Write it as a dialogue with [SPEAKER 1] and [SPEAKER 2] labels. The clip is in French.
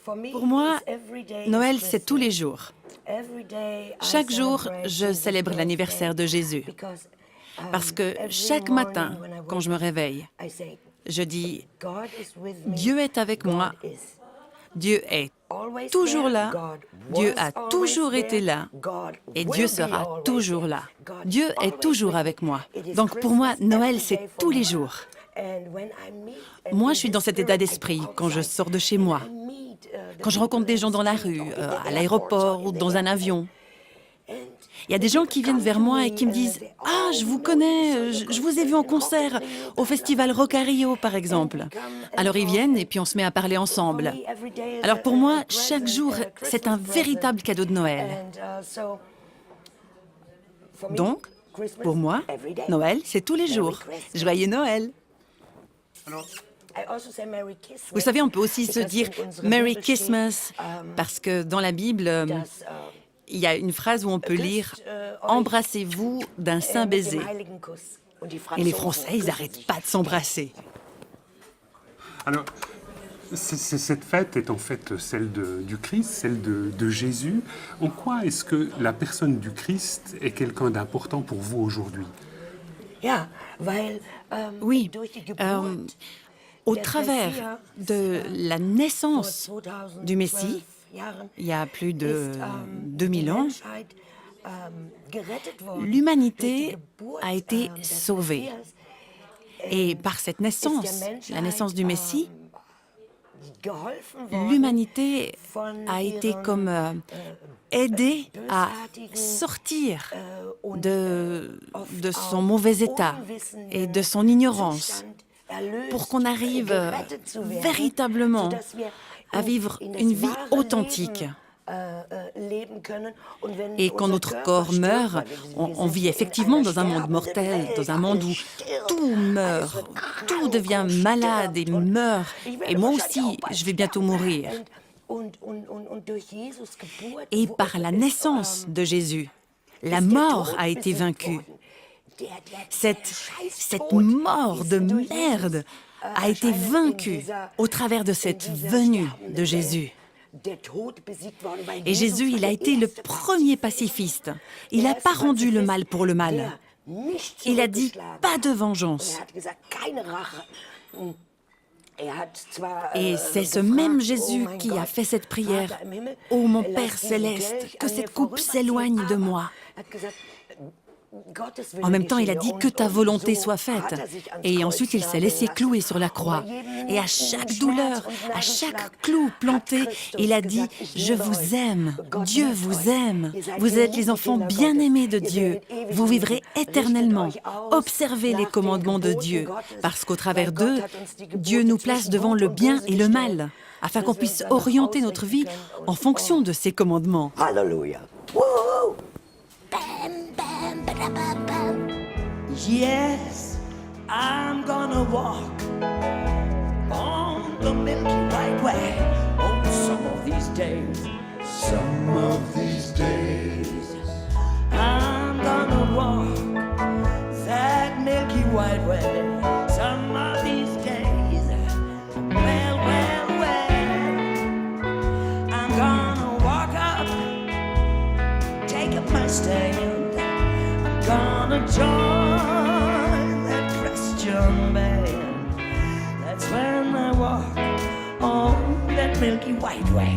[SPEAKER 1] Pour moi, Noël, c'est tous les jours. Chaque jour, je célèbre l'anniversaire de Jésus. Parce que chaque matin, quand je me réveille, je dis « Dieu est avec moi, Dieu est toujours là, Dieu a toujours été là et Dieu sera toujours là. Dieu est toujours avec moi. » Donc pour moi, Noël, c'est tous les jours. Moi, je suis dans cet état d'esprit quand je sors de chez moi, quand je rencontre des gens dans la rue, à l'aéroport ou dans un avion. Il y a des gens qui viennent vers moi et qui me disent « Ah, je vous connais, je vous ai vu en concert au festival Rock à Rio, par exemple. » Alors ils viennent et puis on se met à parler ensemble. Alors pour moi, chaque jour, c'est un véritable cadeau de Noël. Donc, pour moi, Noël, c'est tous les jours. Joyeux Noël! Vous savez, on peut aussi se dire « Merry Christmas » parce que dans la Bible, il y a une phrase où on peut lire « Embrassez-vous d'un saint baiser ». Et les Français, ils n'arrêtent pas de s'embrasser.
[SPEAKER 2] Alors, cette fête est en fait celle du Christ, celle de Jésus. En quoi est-ce que la personne du Christ est quelqu'un d'important pour vous aujourd'hui?
[SPEAKER 1] Oui, au travers de la naissance du Messie, il y a plus de 2000 ans, l'humanité a été sauvée. Et par cette naissance, la naissance du Messie, l'humanité a été comme aidée à sortir de son mauvais état et de son ignorance pour qu'on arrive véritablement à vivre une vie authentique. Et quand notre corps meurt, on vit effectivement dans un monde mortel, dans un monde où tout meurt, tout devient malade et meurt. Et moi aussi, je vais bientôt mourir. Et par la naissance de Jésus, la mort a été vaincue. Cette mort de merde a été vaincue au travers de cette venue de Jésus. Et Jésus, il a été le premier pacifiste. Il n'a pas rendu le mal pour le mal. Il a dit pas de vengeance. Et c'est ce même Jésus qui a fait cette prière. « Ô mon Père céleste, que cette coupe s'éloigne de moi. » En même temps, il a dit « Que ta volonté soit faite ». Et ensuite, il s'est laissé clouer sur la croix. Et à chaque douleur, à chaque clou planté, il a dit « Je vous aime, Dieu vous aime. Vous êtes les enfants bien-aimés de Dieu. Vous vivrez éternellement. Observez les commandements de Dieu, parce qu'au travers d'eux, Dieu nous place devant le bien et le mal, afin qu'on puisse orienter notre vie en fonction de ses commandements. »
[SPEAKER 3] Alléluia. Yes, I'm gonna walk on the Milky White Way. Oh, some of these days, I'm gonna walk that Milky White Way. Some of these days, well, I'm gonna walk up, take up my stand. I'm gonna join that Christian band. That's when I walk on that Milky White Way.